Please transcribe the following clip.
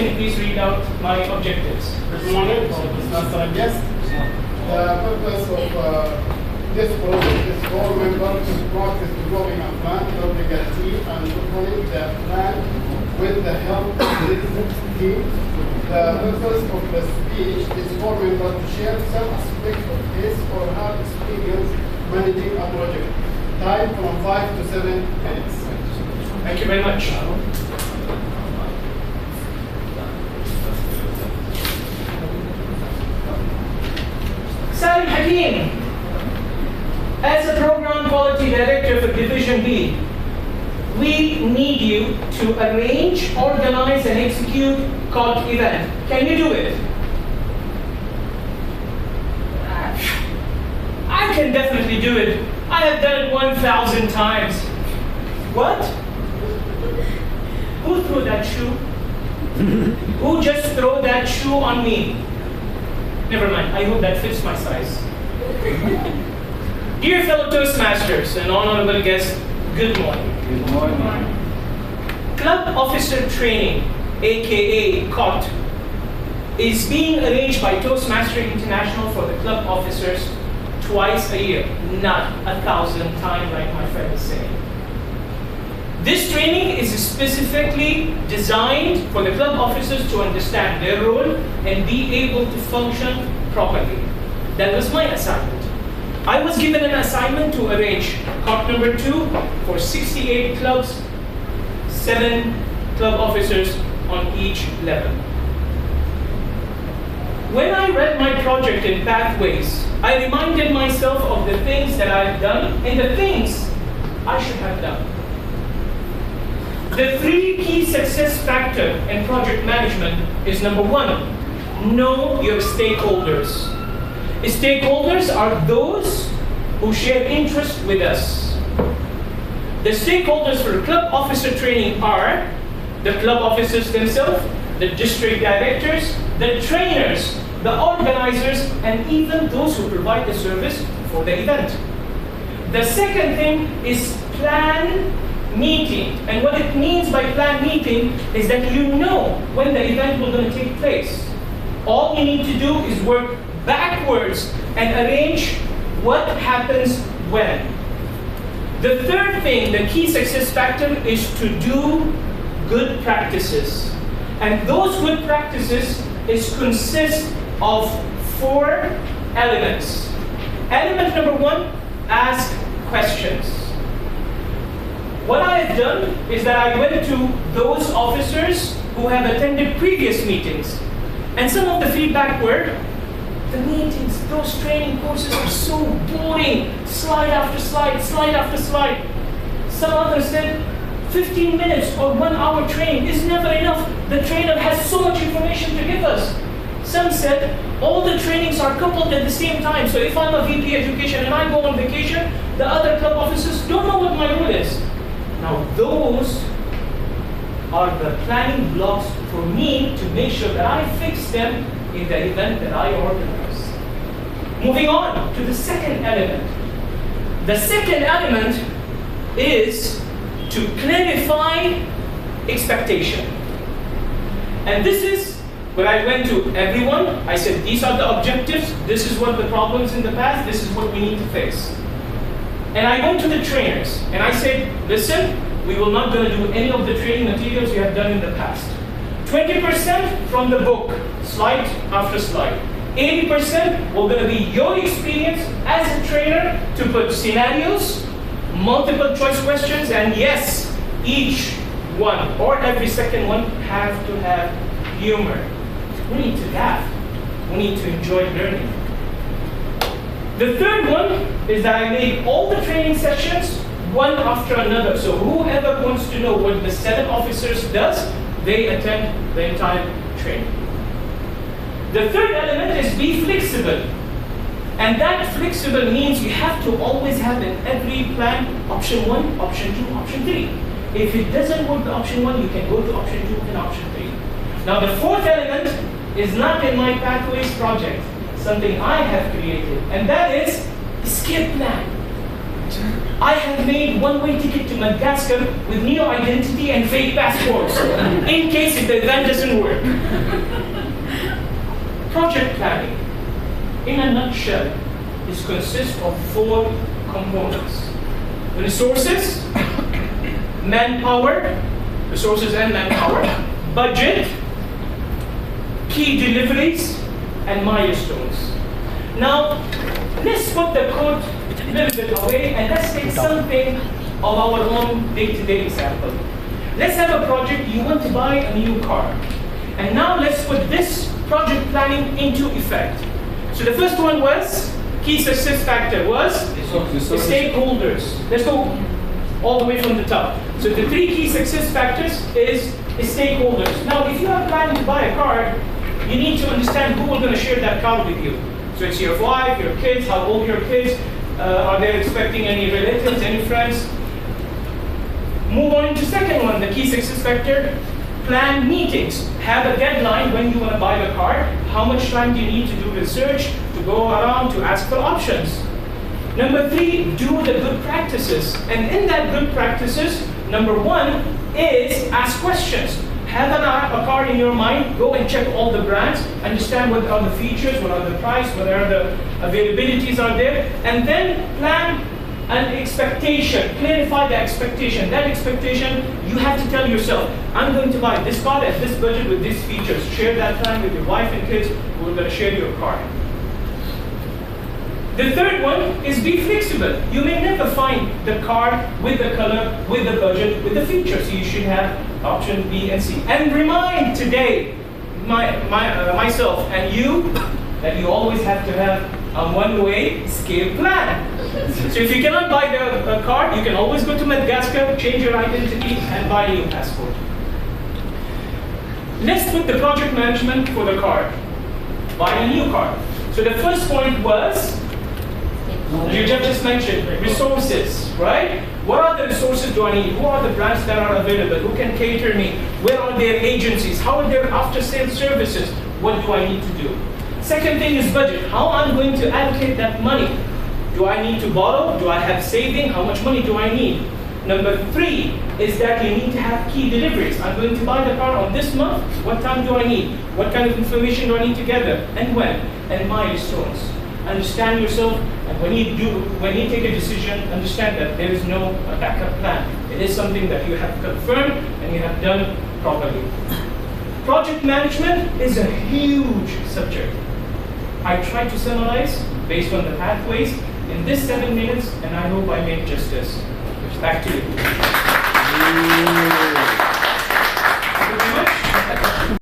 can you please read out my objectives? Good morning, Toastmasters guests. The purpose of this project is for members to practice developing a plan, developing a team, and implementing the plan with the help of this team. The purpose of the speech is for members to share some aspect of his or her experience managing a project. Time from 5 to 7 minutes. Thank you very much. Salim Hakeem, as a Program Quality Director for Division B, we need you to arrange, organize, and execute COT event. Can you do it? I can definitely do it. I have done it 1,000 times. What? Who threw that shoe? Who just threw that shoe on me? Never mind, I hope that fits my size. Dear fellow Toastmasters and honorable guests, good morning. Good morning. Club Officer Training, aka COT, is being arranged by Toastmasters International for the club officers twice a year, not 1,000 times like my friend is saying. This training is specifically designed for the club officers to understand their role and be able to function properly. That was my assignment. I was given an assignment to arrange COT number 2 for 68 clubs, 7 club officers on each level. When I read my project in Pathways, I reminded myself of the things that I've done and the things I should have done. The 3 key success factors in project management is number 1, know your stakeholders. Stakeholders are those who share interest with us. The stakeholders for club officer training are the club officers themselves, the district directors, the trainers, the organizers, and even those who provide the service for the event. The second thing is plan meeting. And what it means by plan meeting is that you know when the event will going to take place. All you need to do is work backwards and arrange what happens when. The third thing, the key success factor, is to do good practices. And those good practices consist of 4 elements. Element number 1, ask questions. What I have done is that I went to those officers who have attended previous meetings. And some of the feedback were, the meetings, those training courses are so boring. Slide after slide, slide after slide. Some others said, 15 minutes or 1 hour training is never enough. The trainer has so much information to give us. Some said, all the trainings are coupled at the same time. So if I'm a VP education and I go on vacation, the other club officers don't know what my role is. Now those are the planning blocks for me to make sure that I fix them in the event that I organize. Moving on to the second element. The second element is to clarify expectation. And this is when I went to everyone, I said, these are the objectives, this is what the problems in the past, this is what we need to fix. And I went to the trainers and I said, listen, we will not going to do any of the training materials you have done in the past. 20% from the book, slide after slide. 80% will going to be your experience as a trainer to put scenarios, multiple choice questions, and yes, each one or every second one have to have humor. We need to laugh. We need to enjoy learning. The third one is that I made all the training sessions one after another. So whoever wants to know what the 7 officers does, they attend the entire training. The third element is be flexible. And that flexible means you have to always have in every plan option 1, option 2, option 3. If it doesn't work the option 1, you can go to option 2 and option 3. Now the fourth element is not in my Pathways project, something I have created, and that is escape plan. I have made one-way ticket to Madagascar with neo identity and fake passports, in case if the event doesn't work. Project planning, in a nutshell, consists of 4 components. Resources, manpower, resources and manpower, budget, key deliveries, and milestones. Now, let's put the code a little bit away and let's take something of our own day-to-day example. Let's have a project, you want to buy a new car. And now let's put this project planning into effect. So the first one was, key success factor was stakeholders. Let's go all the way from the top. So the 3 key success factors is stakeholders. Now, if you are planning to buy a car, you need to understand who are going to share that car with you. So it's your wife, your kids, how old your kids, are they expecting any relatives, any friends? Move on to second one, the key success factor, plan meetings. Have a deadline when you want to buy the car. How much time do you need to do research, to go around, to ask for options? Number 3, do the good practices. And in that good practices, number 1 is ask questions. Have a car in your mind, go and check all the brands, understand what are the features, what are the price, what are the availabilities are there, and then plan an expectation, clarify the expectation. That expectation, you have to tell yourself, I'm going to buy this car at this budget with these features. Share that plan with your wife and kids who are going to share your car. The third one is be flexible. You may never find the car with the color, with the budget, with the features. So you should have option B and C. And remind today, myself and you, that you always have to have a one-way scale plan. So if you cannot buy the car, you can always go to Madagascar, change your identity, and buy a new passport. Let's put the project management for the car. Buy a new car. So the first point was, you just mentioned resources, right? What are the resources do I need? Who are the brands that are available? Who can cater me? Where are their agencies? How are their after-sales services? What do I need to do? Second thing is budget. How I'm going to allocate that money? Do I need to borrow? Do I have saving? How much money do I need? Number 3 is that you need to have key deliveries. I'm going to buy the car on this month. What time do I need? What kind of information do I need to gather? And when? And milestones. Understand yourself, and when you take a decision, understand that there is no backup plan. It is something that you have confirmed and you have done properly. Project management is a huge subject. I tried to summarize based on the pathways in this 7 minutes, and I hope I made justice. Back to you.